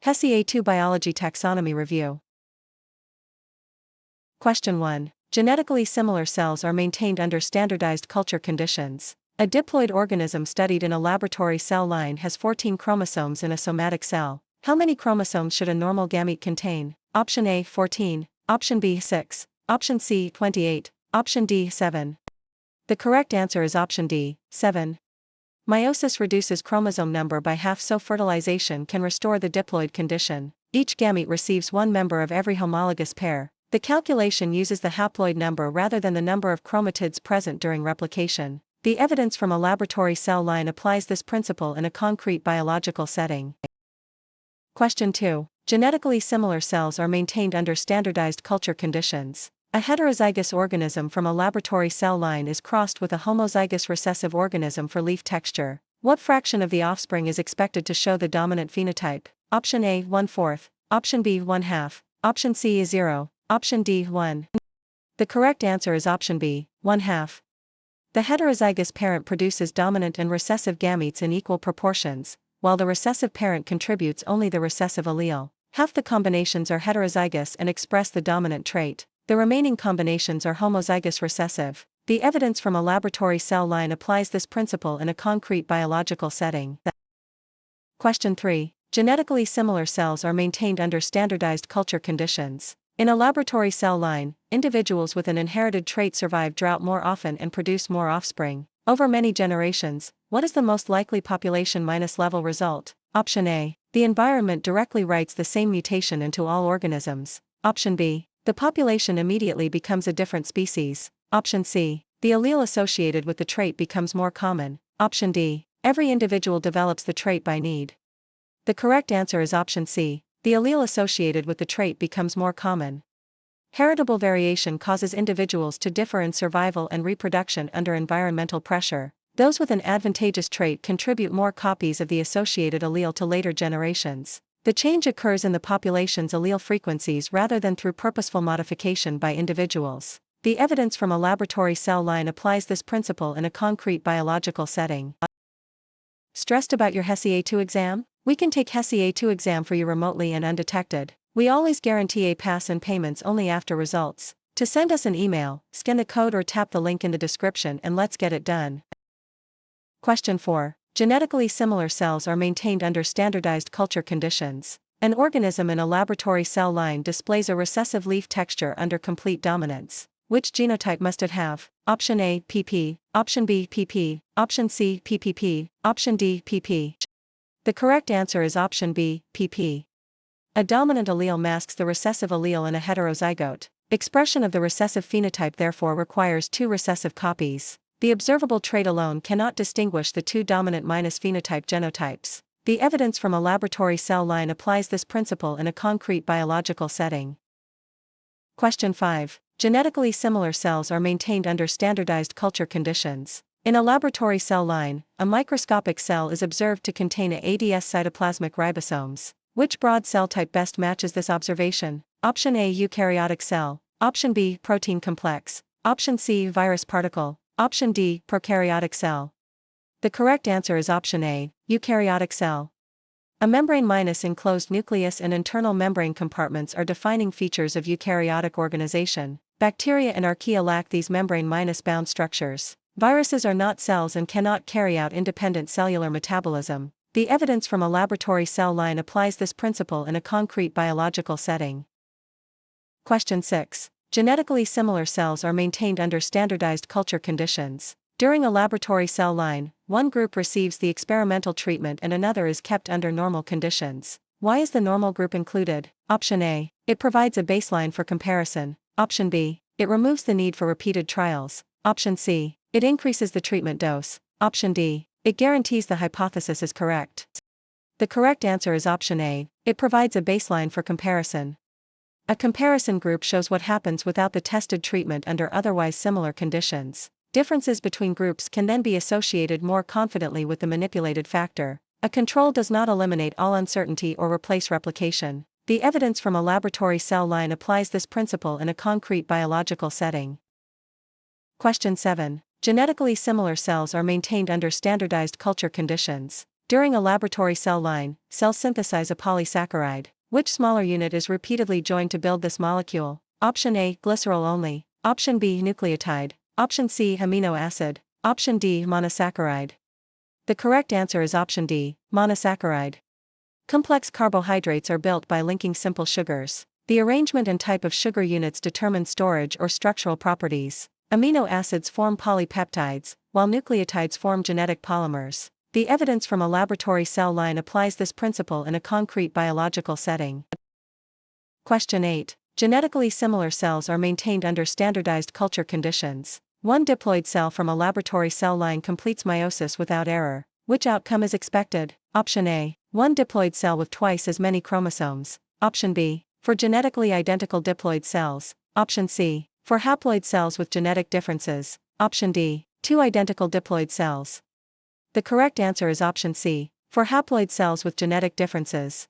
HESI A2 Biology Taxonomy Review. Question 1. Genetically similar cells are maintained under standardized culture conditions. A diploid organism studied in a laboratory cell line has 14 chromosomes in a somatic cell. How many chromosomes should a normal gamete contain? Option A, 14, option B, 6, option C, 28, option D, 7. The correct answer is option D, 7. Meiosis reduces chromosome number by half, so fertilization can restore the diploid condition. Each gamete receives one member of every homologous pair. The calculation uses the haploid number rather than the number of chromatids present during replication. The evidence from a laboratory cell line applies this principle in a concrete biological setting. Question 2. Genetically similar cells are maintained under standardized culture conditions. A heterozygous organism from a laboratory cell line is crossed with a homozygous recessive organism for leaf texture. What fraction of the offspring is expected to show the dominant phenotype? Option A, 1/4, option B, 1/2, option C is 0, option D, 1. The correct answer is option B, 1/2. The heterozygous parent produces dominant and recessive gametes in equal proportions, while the recessive parent contributes only the recessive allele. Half the combinations are heterozygous and express the dominant trait. The remaining combinations are homozygous recessive. The evidence from a laboratory cell line applies this principle in a concrete biological setting. Question 3. Genetically similar cells are maintained under standardized culture conditions. In a laboratory cell line, individuals with an inherited trait survive drought more often and produce more offspring. Over many generations, what is the most likely population minus level result? Option A. The environment directly writes the same mutation into all organisms. Option B. The population immediately becomes a different species. Option C. The allele associated with the trait becomes more common. Option D. Every individual develops the trait by need. The correct answer is option C. The allele associated with the trait becomes more common. Heritable variation causes individuals to differ in survival and reproduction under environmental pressure. Those with an advantageous trait contribute more copies of the associated allele to later generations. The change occurs in the population's allele frequencies rather than through purposeful modification by individuals. The evidence from a laboratory cell line applies this principle in a concrete biological setting. Stressed about your HESI A2 exam? We can take HESI A2 exam for you remotely and undetected. We always guarantee a pass and payments only after results. To send us an email, scan the code or tap the link in the description and let's get it done. Question 4. Genetically similar cells are maintained under standardized culture conditions. An organism in a laboratory cell line displays a recessive leaf texture under complete dominance. Which genotype must it have? Option A, PP, option B, PP, option C, PPP, option D, PP. The correct answer is option B, PP. A dominant allele masks the recessive allele in a heterozygote. Expression of the recessive phenotype therefore requires two recessive copies. The observable trait alone cannot distinguish the two dominant minus phenotype genotypes. The evidence from a laboratory cell line applies this principle in a concrete biological setting. Question 5. Genetically similar cells are maintained under standardized culture conditions. In a laboratory cell line, a microscopic cell is observed to contain ADS cytoplasmic ribosomes. Which broad cell type best matches this observation? Option A, eukaryotic cell, option B, protein complex, option C, virus particle, option D, prokaryotic cell. The correct answer is option A, eukaryotic cell. A membrane minus enclosed nucleus and internal membrane compartments are defining features of eukaryotic organization. Bacteria and archaea lack these membrane minus bound structures. Viruses are not cells and cannot carry out independent cellular metabolism. The evidence from a laboratory cell line applies this principle in a concrete biological setting. Question 6. Genetically similar cells are maintained under standardized culture conditions. During a laboratory cell line, one group receives the experimental treatment and another is kept under normal conditions. Why is the normal group included? Option A. It provides a baseline for comparison. Option B. It removes the need for repeated trials. Option C. It increases the treatment dose. Option D. It guarantees the hypothesis is correct. The correct answer is option A. It provides a baseline for comparison. A comparison group shows what happens without the tested treatment under otherwise similar conditions. Differences between groups can then be associated more confidently with the manipulated factor. A control does not eliminate all uncertainty or replace replication. The evidence from a laboratory cell line applies this principle in a concrete biological setting. Question 7. Genetically similar cells are maintained under standardized culture conditions. During a laboratory cell line, cells synthesize a polysaccharide. Which smaller unit is repeatedly joined to build this molecule? Option A, glycerol only. Option B, nucleotide. Option C, amino acid. Option D, monosaccharide. The correct answer is option D, monosaccharide. Complex carbohydrates are built by linking simple sugars. The arrangement and type of sugar units determine storage or structural properties. Amino acids form polypeptides, while nucleotides form genetic polymers. The evidence from a laboratory cell line applies this principle in a concrete biological setting. Question 8. Genetically similar cells are maintained under standardized culture conditions. One diploid cell from a laboratory cell line completes meiosis without error. Which outcome is expected? Option A. One diploid cell with twice as many chromosomes. Option B. For genetically identical diploid cells. Option C. For haploid cells with genetic differences. Option D. Two identical diploid cells. The correct answer is option C. For haploid cells with genetic differences.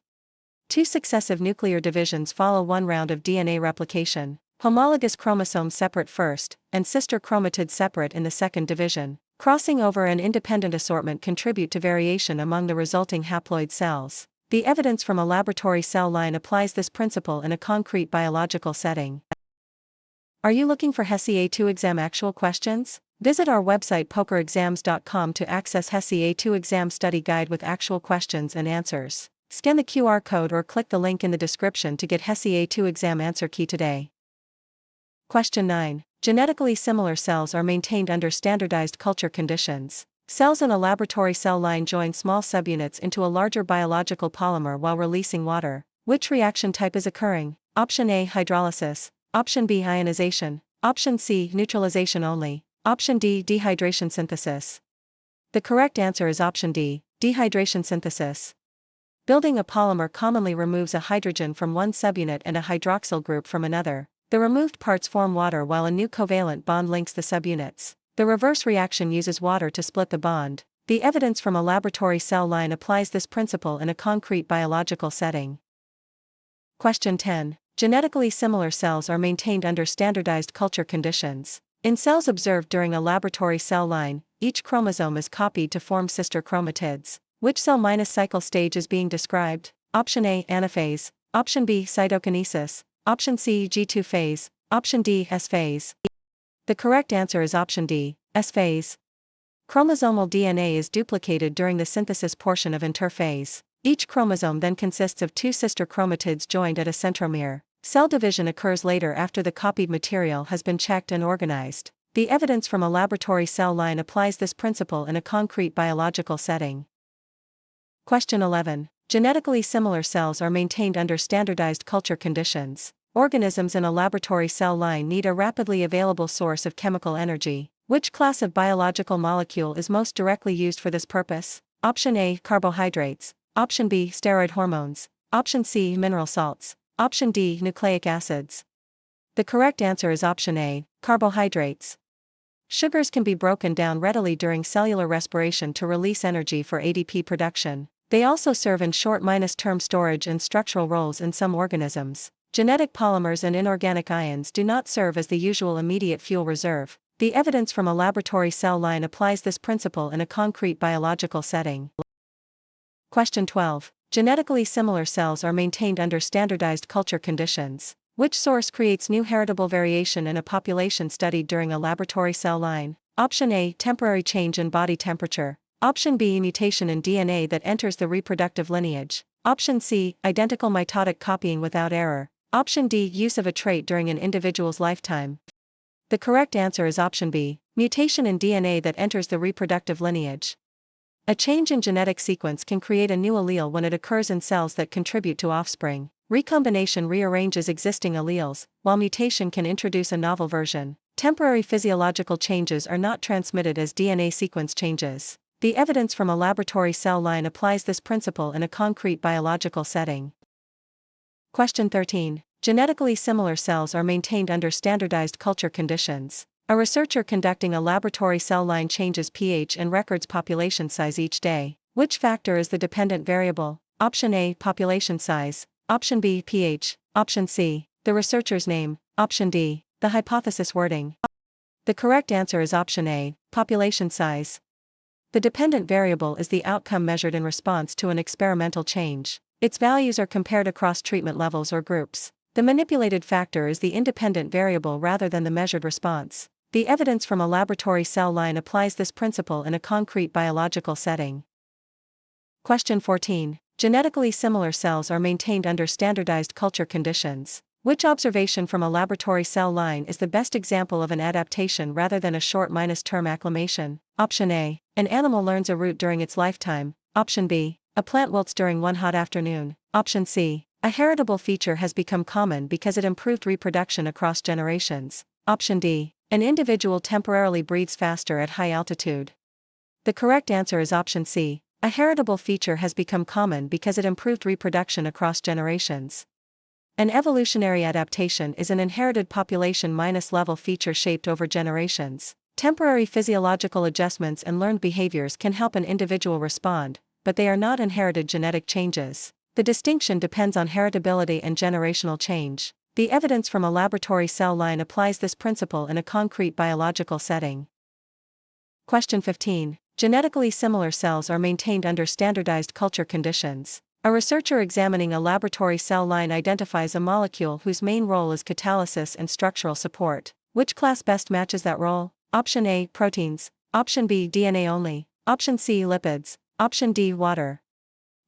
Two successive nuclear divisions follow one round of DNA replication. Homologous chromosomes separate first, and sister chromatids separate in the second division. Crossing over and independent assortment contribute to variation among the resulting haploid cells. The evidence from a laboratory cell line applies this principle in a concrete biological setting. Are you looking for HESI A2 exam actual questions? Visit our website pokerexams.com to access HESI A2 exam study guide with actual questions and answers. Scan the QR code or click the link in the description to get HESI A2 exam answer key today. Question 9. Genetically similar cells are maintained under standardized culture conditions. Cells in a laboratory cell line join small subunits into a larger biological polymer while releasing water. Which reaction type is occurring? Option A, hydrolysis. Option B, ionization. Option C, neutralization only. Option D, dehydration synthesis. The correct answer is option D, dehydration synthesis. Building a polymer commonly removes a hydrogen from one subunit and a hydroxyl group from another. The removed parts form water while a new covalent bond links the subunits. The reverse reaction uses water to split the bond. The evidence from a laboratory cell line applies this principle in a concrete biological setting. Question 10. Genetically similar cells are maintained under standardized culture conditions. In cells observed during a laboratory cell line, each chromosome is copied to form sister chromatids. Which cell minus cycle stage is being described? Option A, anaphase. Option B, cytokinesis. Option C, G2 phase. Option D, S phase. The correct answer is option D, S phase. Chromosomal DNA is duplicated during the synthesis portion of interphase. Each chromosome then consists of two sister chromatids joined at a centromere. Cell division occurs later after the copied material has been checked and organized. The evidence from a laboratory cell line applies this principle in a concrete biological setting. Question 11. Genetically similar cells are maintained under standardized culture conditions. Organisms in a laboratory cell line need a rapidly available source of chemical energy. Which class of biological molecule is most directly used for this purpose? Option A, carbohydrates. Option B, steroid hormones. Option C, mineral salts. Option D, nucleic acids. The correct answer is option A, carbohydrates. Sugars can be broken down readily during cellular respiration to release energy for ADP production. They also serve in short-term storage and structural roles in some organisms. Genetic polymers and inorganic ions do not serve as the usual immediate fuel reserve. The evidence from a laboratory cell line applies this principle in a concrete biological setting. Question 12. Genetically similar cells are maintained under standardized culture conditions. Which source creates new heritable variation in a population studied during a laboratory cell line? Option A, temporary change in body temperature. Option B, mutation in DNA that enters the reproductive lineage. Option C, identical mitotic copying without error. Option D, use of a trait during an individual's lifetime. The correct answer is option B, mutation in DNA that enters the reproductive lineage. A change in genetic sequence can create a new allele when it occurs in cells that contribute to offspring. Recombination rearranges existing alleles, while mutation can introduce a novel version. Temporary physiological changes are not transmitted as DNA sequence changes. The evidence from a laboratory cell line applies this principle in a concrete biological setting. Question 13. Genetically similar cells are maintained under standardized culture conditions. A researcher conducting a laboratory cell line changes pH and records population size each day. Which factor is the dependent variable? Option A, population size. Option B, pH. Option C, the researcher's name. Option D, the hypothesis wording. The correct answer is option A, population size. The dependent variable is the outcome measured in response to an experimental change. Its values are compared across treatment levels or groups. The manipulated factor is the independent variable rather than the measured response. The evidence from a laboratory cell line applies this principle in a concrete biological setting. Question 14. Genetically similar cells are maintained under standardized culture conditions. Which observation from a laboratory cell line is the best example of an adaptation rather than a short-term acclimation? Option A. An animal learns a route during its lifetime. Option B. A plant wilts during one hot afternoon. Option C. A heritable feature has become common because it improved reproduction across generations. Option D. An individual temporarily breathes faster at high altitude. The correct answer is option C. A heritable feature has become common because it improved reproduction across generations. An evolutionary adaptation is an inherited population-level feature shaped over generations. Temporary physiological adjustments and learned behaviors can help an individual respond, but they are not inherited genetic changes. The distinction depends on heritability and generational change. The evidence from a laboratory cell line applies this principle in a concrete biological setting. Question 15. Genetically similar cells are maintained under standardized culture conditions. A researcher examining a laboratory cell line identifies a molecule whose main role is catalysis and structural support. Which class best matches that role? Option A, proteins. Option B, DNA only. Option C, lipids. Option D, water.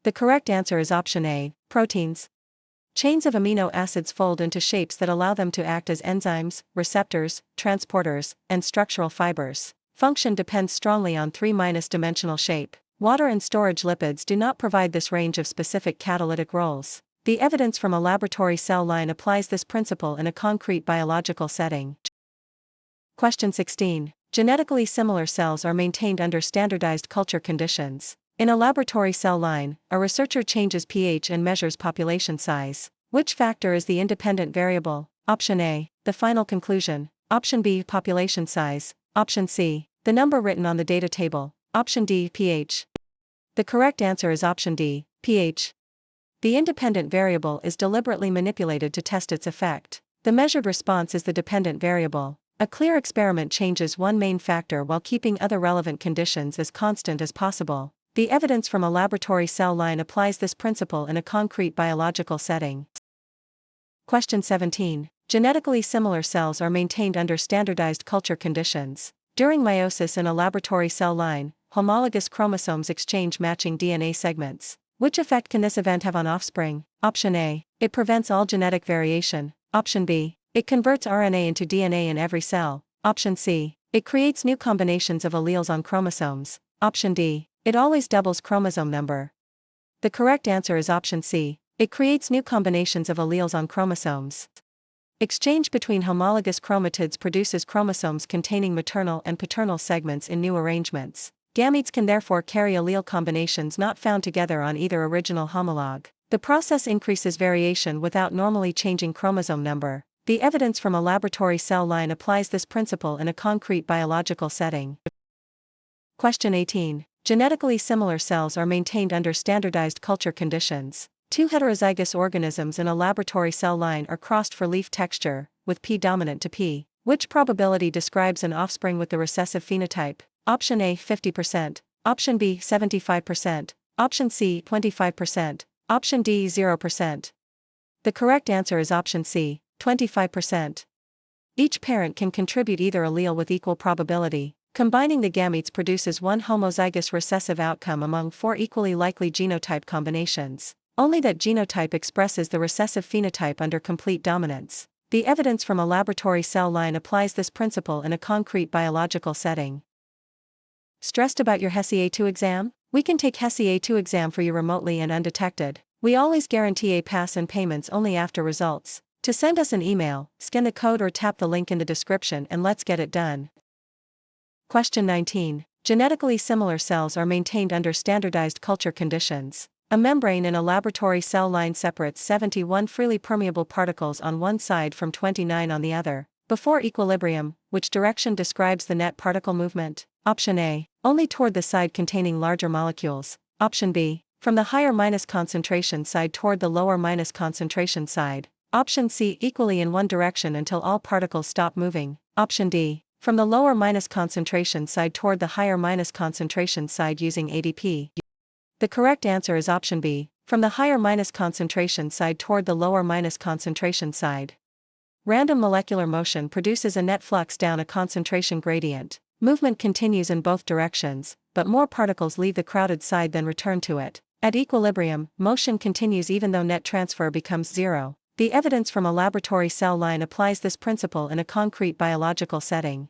The correct answer is option A, proteins. Chains of amino acids fold into shapes that allow them to act as enzymes, receptors, transporters, and structural fibers. Function depends strongly on three-dimensional shape. Water and storage lipids do not provide this range of specific catalytic roles. The evidence from a laboratory cell line applies this principle in a concrete biological setting. Question 16. Genetically similar cells are maintained under standardized culture conditions. In a laboratory cell line, a researcher changes pH and measures population size. Which factor is the independent variable? Option A, the final conclusion. Option B, population size. Option C, the number written on the data table. Option D, pH. The correct answer is option D, pH. The independent variable is deliberately manipulated to test its effect. The measured response is the dependent variable. A clear experiment changes one main factor while keeping other relevant conditions as constant as possible. The evidence from a laboratory cell line applies this principle in a concrete biological setting. Question 17. Genetically similar cells are maintained under standardized culture conditions. During meiosis in a laboratory cell line, homologous chromosomes exchange matching DNA segments. Which effect can this event have on offspring? Option A. It prevents all genetic variation. Option B. It converts RNA into DNA in every cell. Option C. It creates new combinations of alleles on chromosomes. Option D. It always doubles chromosome number. The correct answer is option C. It creates new combinations of alleles on chromosomes. Exchange between homologous chromatids produces chromosomes containing maternal and paternal segments in new arrangements. Gametes can therefore carry allele combinations not found together on either original homologue. The process increases variation without normally changing chromosome number. The evidence from a laboratory cell line applies this principle in a concrete biological setting. Question 18. Genetically similar cells are maintained under standardized culture conditions. Two heterozygous organisms in a laboratory cell line are crossed for leaf texture, with P dominant to P. Which probability describes an offspring with the recessive phenotype? Option A, 50%. Option B, 75%. Option C, 25%. Option D, 0%. The correct answer is option C, 25%. Each parent can contribute either allele with equal probability. Combining the gametes produces one homozygous recessive outcome among four equally likely genotype combinations. Only that genotype expresses the recessive phenotype under complete dominance. The evidence from a laboratory cell line applies this principle in a concrete biological setting. Stressed about your HESI A2 exam? We can take HESI A2 exam for you remotely and undetected. We always guarantee a pass and payments only after results. To send us an email, scan the code or tap the link in the description and let's get it done. Question 19. Genetically similar cells are maintained under standardized culture conditions. A membrane in a laboratory cell line separates 71 freely permeable particles on one side from 29 on the other. Before equilibrium, which direction describes the net particle movement? Option A. Only toward the side containing larger molecules. Option B. From the higher minus concentration side toward the lower minus concentration side. Option C. Equally in one direction until all particles stop moving. Option D. from the lower minus concentration side toward the higher minus concentration side using ADP? The correct answer is option B, from the higher minus concentration side toward the lower minus concentration side. Random molecular motion produces a net flux down a concentration gradient. Movement continues in both directions, but more particles leave the crowded side than return to it. At equilibrium, motion continues even though net transfer becomes zero. The evidence from a laboratory cell line applies this principle in a concrete biological setting.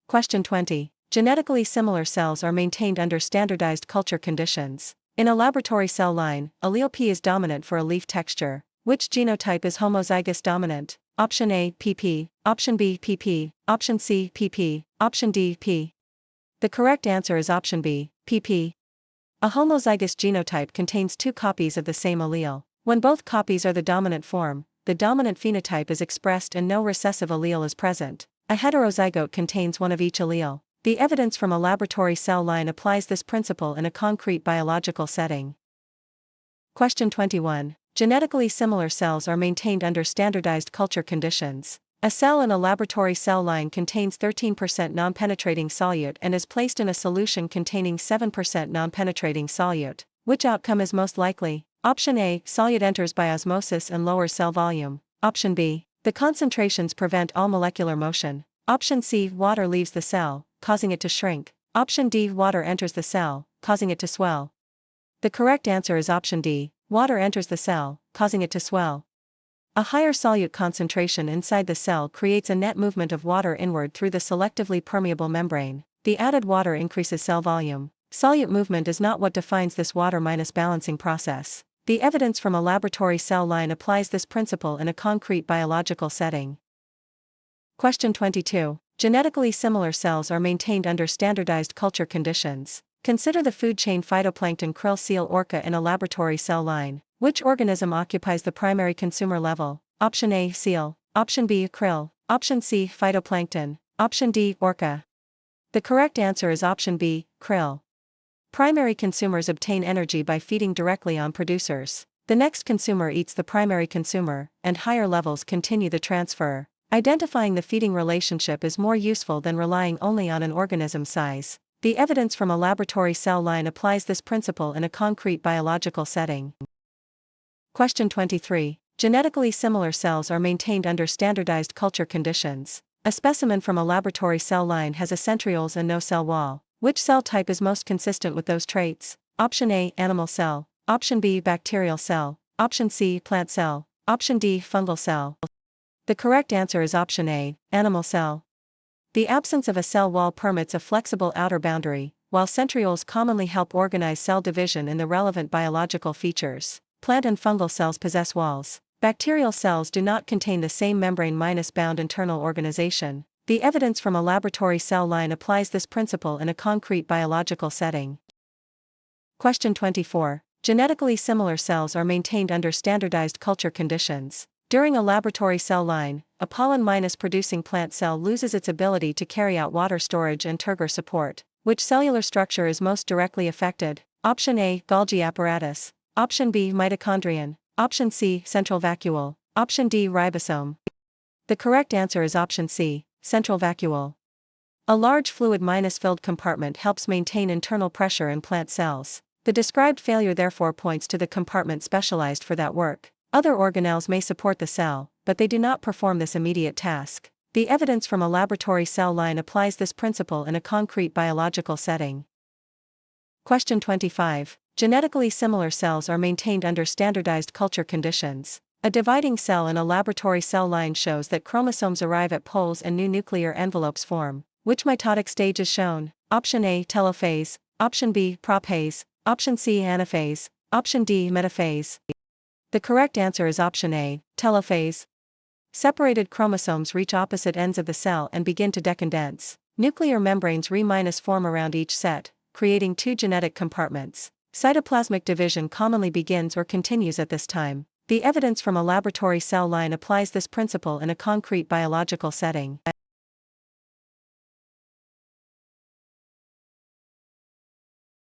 Question 20. Genetically similar cells are maintained under standardized culture conditions. In a laboratory cell line, allele P is dominant for a leaf texture. Which genotype is homozygous dominant? Option A, PP, option B, PP, option C, PP, option D, P. The correct answer is option B, PP. A homozygous genotype contains two copies of the same allele. When both copies are the dominant form, the dominant phenotype is expressed and no recessive allele is present. A heterozygote contains one of each allele. The evidence from a laboratory cell line applies this principle in a concrete biological setting. Question 21. Genetically similar cells are maintained under standardized culture conditions. A cell in a laboratory cell line contains 13% non-penetrating solute and is placed in a solution containing 7% non-penetrating solute. Which outcome is most likely? Option A, solute enters by osmosis and lowers cell volume. Option B, the concentrations prevent all molecular motion. Option C, water leaves the cell, causing it to shrink. Option D, water enters the cell, causing it to swell. The correct answer is option D, water enters the cell, causing it to swell. A higher solute concentration inside the cell creates a net movement of water inward through the selectively permeable membrane. The added water increases cell volume. Solute movement is not what defines this water minus balancing process. The evidence from a laboratory cell line applies this principle in a concrete biological setting. Question 22. Genetically similar cells are maintained under standardized culture conditions. Consider the food chain phytoplankton krill seal orca in a laboratory cell line. Which organism occupies the primary consumer level? Option A, seal. Option B, krill. Option C, phytoplankton. Option D, orca. The correct answer is option B, krill. Primary consumers obtain energy by feeding directly on producers. The next consumer eats the primary consumer, and higher levels continue the transfer. Identifying the feeding relationship is more useful than relying only on an organism size. The evidence from a laboratory cell line applies this principle in a concrete biological setting. Question 23. Genetically similar cells are maintained under standardized culture conditions. A specimen from a laboratory cell line has a centrioles and no cell wall. Which cell type is most consistent with those traits? Option A, animal cell. Option B, bacterial cell. Option C, plant cell. Option D, fungal cell. The correct answer is option A, animal cell. The absence of a cell wall permits a flexible outer boundary, while centrioles commonly help organize cell division in the relevant biological features. Plant and fungal cells possess walls. Bacterial cells do not contain the same membrane-bound internal organization. The evidence from a laboratory cell line applies this principle in a concrete biological setting. Question 24. Genetically similar cells are maintained under standardized culture conditions. During a laboratory cell line, a pollen-producing plant cell loses its ability to carry out water storage and turgor support. Which cellular structure is most directly affected? Option A, Golgi apparatus. Option B, mitochondrion. Option C, central vacuole. Option D, ribosome. The correct answer is option C, central vacuole. A large fluid-filled compartment helps maintain internal pressure in plant cells. The described failure therefore points to the compartment specialized for that work. Other organelles may support the cell, but they do not perform this immediate task. The evidence from a laboratory cell line applies this principle in a concrete biological setting. Question 25. Genetically similar cells are maintained under standardized culture conditions. A dividing cell in a laboratory cell line shows that chromosomes arrive at poles and new nuclear envelopes form. Which mitotic stage is shown? Option A, telophase. Option B, prophase. Option C, anaphase. Option D, metaphase. The correct answer is option A, telophase. Separated chromosomes reach opposite ends of the cell and begin to decondense. Nuclear membranes form around each set, creating two genetic compartments. Cytoplasmic division commonly begins or continues at this time. The evidence from a laboratory cell line applies this principle in a concrete biological setting.